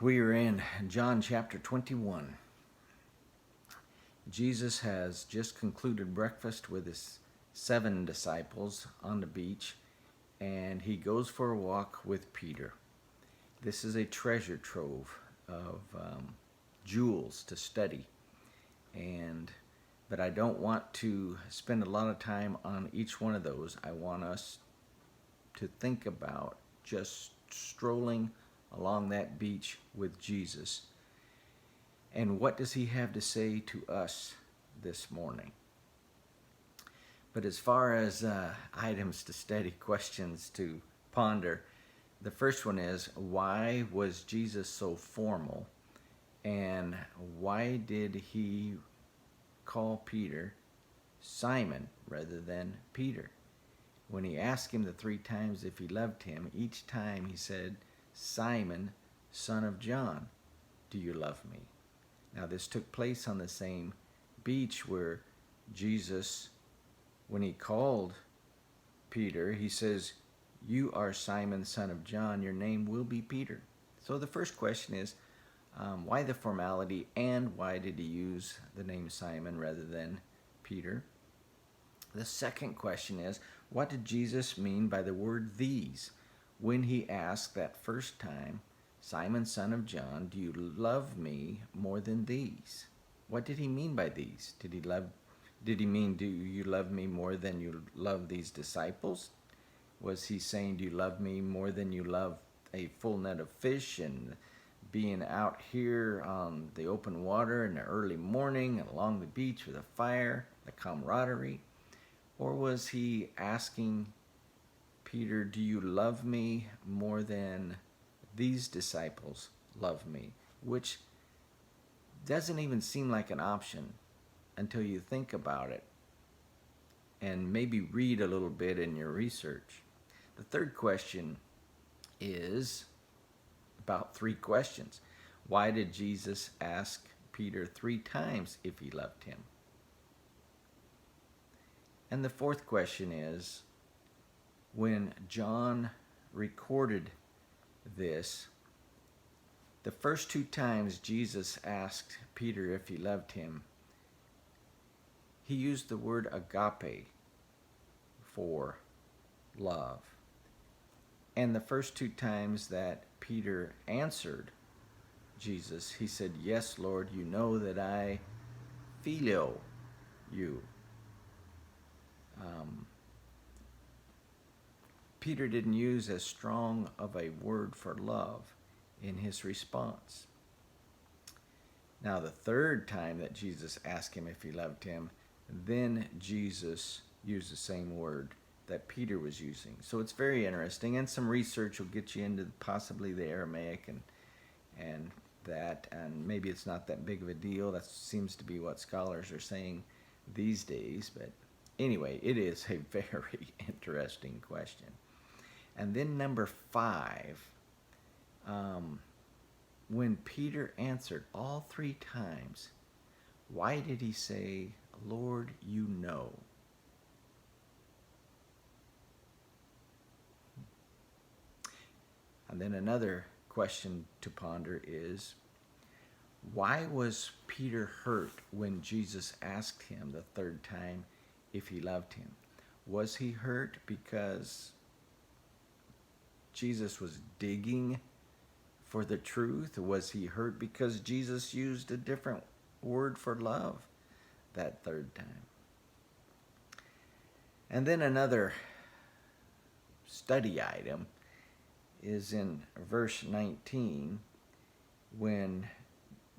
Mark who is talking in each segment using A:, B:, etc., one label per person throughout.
A: We are in John chapter 21. Jesus has just concluded breakfast with his 7 disciples on the beach, and he goes for a walk with Peter. This is a treasure trove of jewels to study, but I don't want to spend a lot of time on each one of those. I want us to think about just strolling along that beach with Jesus. And what does he have to say to us this morning? But as far as items to study, questions to ponder, the first one is, why was Jesus so formal? And why did he call Peter Simon rather than Peter? When he asked him the 3 times if he loved him, each time he said, Simon, son of John, do you love me? Now this took place on the same beach where Jesus, when he called Peter, he says, you are Simon, son of John, your name will be Peter. So the first question is, why the formality, and why did he use the name Simon rather than Peter? The second question is, what did Jesus mean by the word these when he asked that first time, Simon, son of John, do you love me more than these? What did he mean by these? Did he mean, do you love me more than you love these disciples? Was he saying, do you love me more than you love a full net of fish and being out here on the open water in the early morning and along the beach with a fire, the camaraderie? Or was he asking Peter, do you love me more than these disciples love me? Which doesn't even seem like an option until you think about it and maybe read a little bit in your research. The third question is about 3 questions. Why did Jesus ask Peter 3 times if he loved him? And the fourth question is, when John recorded this, the first 2 times Jesus asked Peter if he loved him, he used the word agape for love. And the first 2 times that Peter answered Jesus, he said, yes, Lord, you know that I phileo you. Peter didn't use as strong of a word for love in his response. Now, the third time that Jesus asked him if he loved him, then Jesus used the same word that Peter was using. So it's very interesting, and some research will get you into possibly the Aramaic and that, and maybe it's not that big of a deal. That seems to be what scholars are saying these days, but anyway, it is a very interesting question. And then number 5, when Peter answered all 3 times, why did he say, Lord, you know? And then another question to ponder is, why was Peter hurt when Jesus asked him the 3rd time if he loved him? Was he hurt because Jesus was digging for the truth? Was he hurt because Jesus used a different word for love that 3rd time? And then another study item is in verse 19, when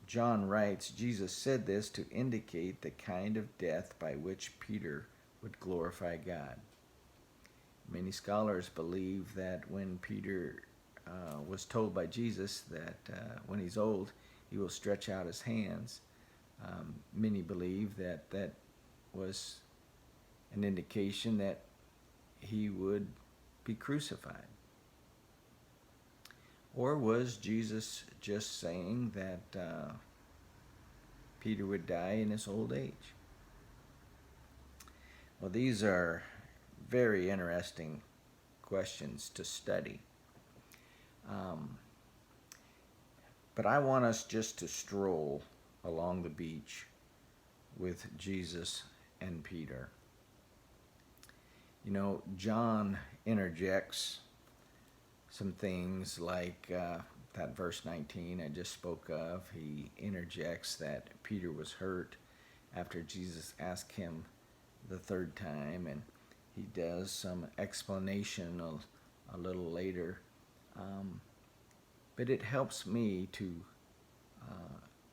A: John writes, Jesus said this to indicate the kind of death by which Peter would glorify God. Many scholars believe that when Peter was told by Jesus that when he's old, he will stretch out his hands, many believe that that was an indication that he would be crucified. Or was Jesus just saying that Peter would die in his old age? Well, these are very interesting questions to study. But I want us just to stroll along the beach with Jesus and Peter. You know, John interjects some things like that verse 19 I just spoke of. He interjects that Peter was hurt after Jesus asked him the third time, and he does some explanation a little later. But it helps me to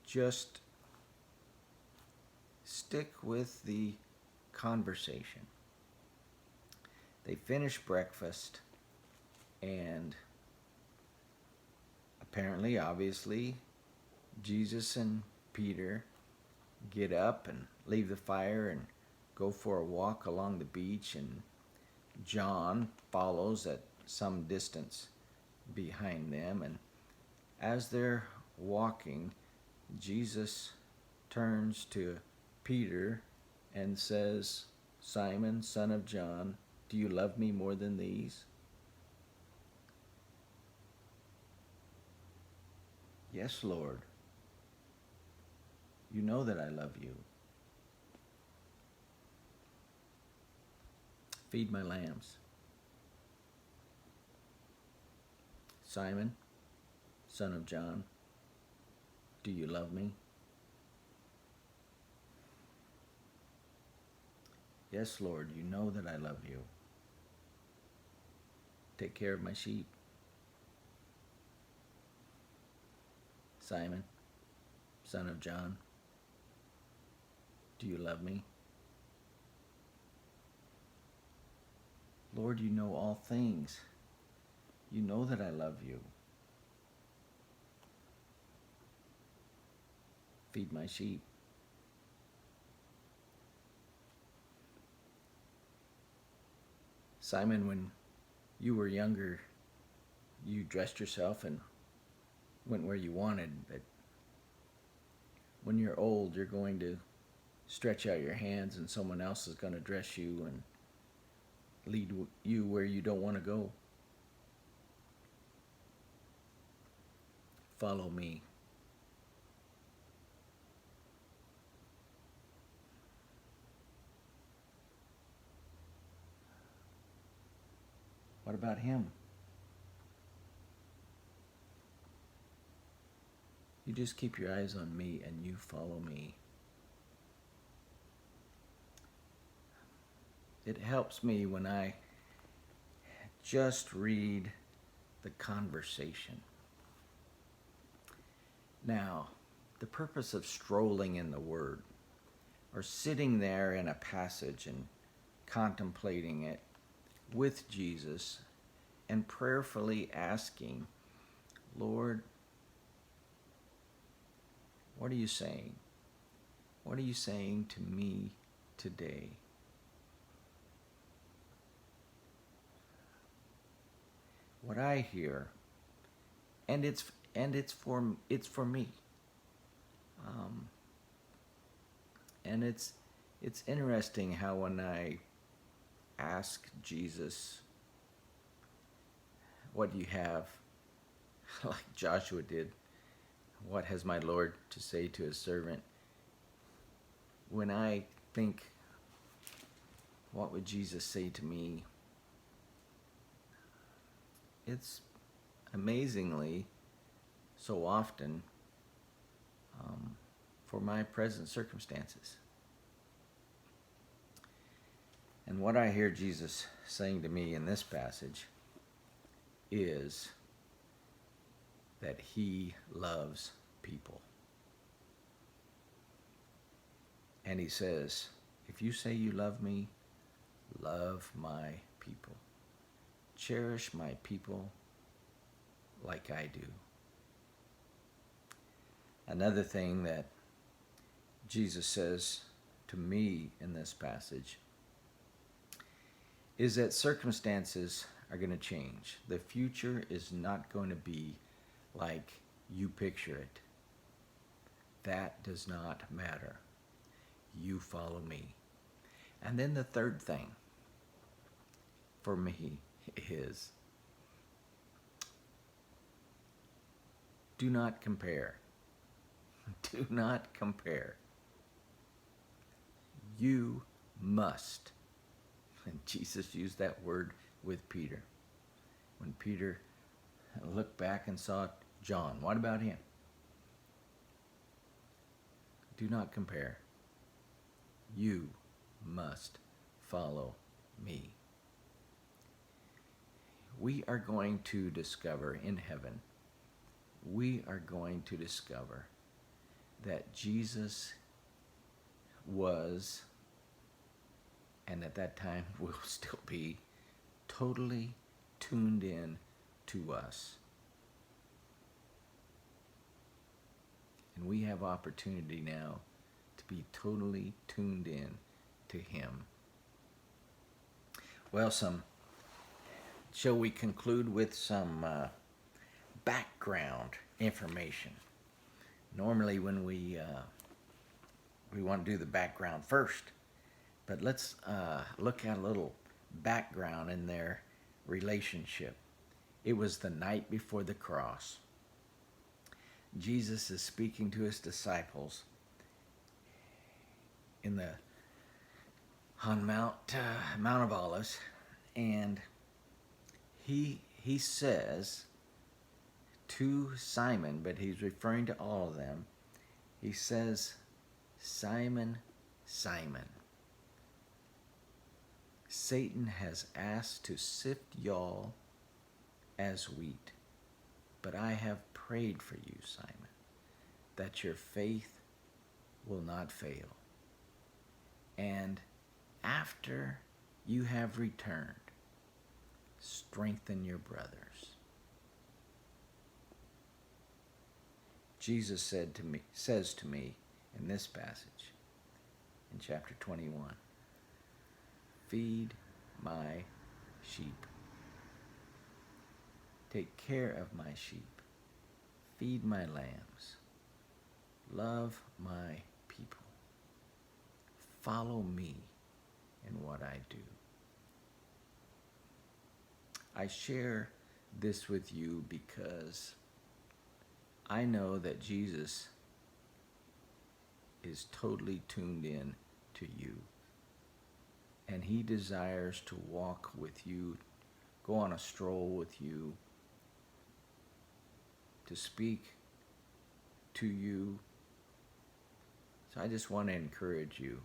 A: just stick with the conversation. They finish breakfast, and apparently, obviously, Jesus and Peter get up and leave the fire and go for a walk along the beach, and John follows at some distance behind them. And as they're walking, Jesus turns to Peter and says, "Simon, son of John, do you love me more than these?" "Yes, Lord. You know that I love you. Feed my lambs." "Simon, son of John, do you love me?" "Yes, Lord, you know that I love you. Take care of my sheep." "Simon, son of John, do you love me?" "Lord, you know all things. You know that I love you. Feed my sheep." "Simon, when you were younger, you dressed yourself and went where you wanted, but when you're old, you're going to stretch out your hands and someone else is going to dress you and lead you where you don't want to go. Follow me." What about him? "You just keep your eyes on me and you follow me." It helps me when I just read the conversation. Now, the purpose of strolling in the Word, or sitting there in a passage and contemplating it with Jesus and prayerfully asking, "Lord, what are you saying? What are you saying to me today?" What I hear, and it's for me, and it's interesting how when I ask Jesus, "What do you have?" like Joshua did, "What has my Lord to say to his servant?" When I think, what would Jesus say to me? It's amazingly so often for my present circumstances. And what I hear Jesus saying to me in this passage is that he loves people. And he says, "If you say you love me, love my people. Cherish my people like I do." Another thing that Jesus says to me in this passage is that circumstances are going to change. The future is not going to be like you picture it. That does not matter. You follow me. And then the third thing for me is Do not compare. Do not compare. You must. And Jesus used that word with Peter. When Peter looked back and saw John, what about him? Do not compare. You must follow me. We are going to discover in heaven, we are going to discover that Jesus was, and at that time will still be, totally tuned in to us. And we have opportunity now to be totally tuned in to him. Well, shall we conclude with some background information? Normally when we want to do the background first, but let's look at a little background in their relationship. It was the night before the cross. Jesus is speaking to his disciples on Mount of Olives, and he says to Simon, but he's referring to all of them. He says, Simon, Simon, Satan has asked to sift y'all as wheat, but I have prayed for you, Simon, that your faith will not fail. And after you have returned, strengthen your brothers. Jesus says to me in this passage, in chapter 21, feed my sheep. Take care of my sheep. Feed my lambs. Love my people. Follow me in what I do. I share this with you because I know that Jesus is totally tuned in to you. And he desires to walk with you, go on a stroll with you, to speak to you. So I just want to encourage you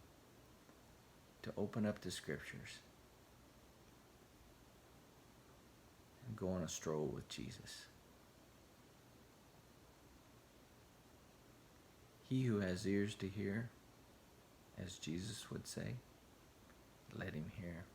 A: to open up the scriptures and go on a stroll with Jesus. He who has ears to hear, as Jesus would say, let him hear.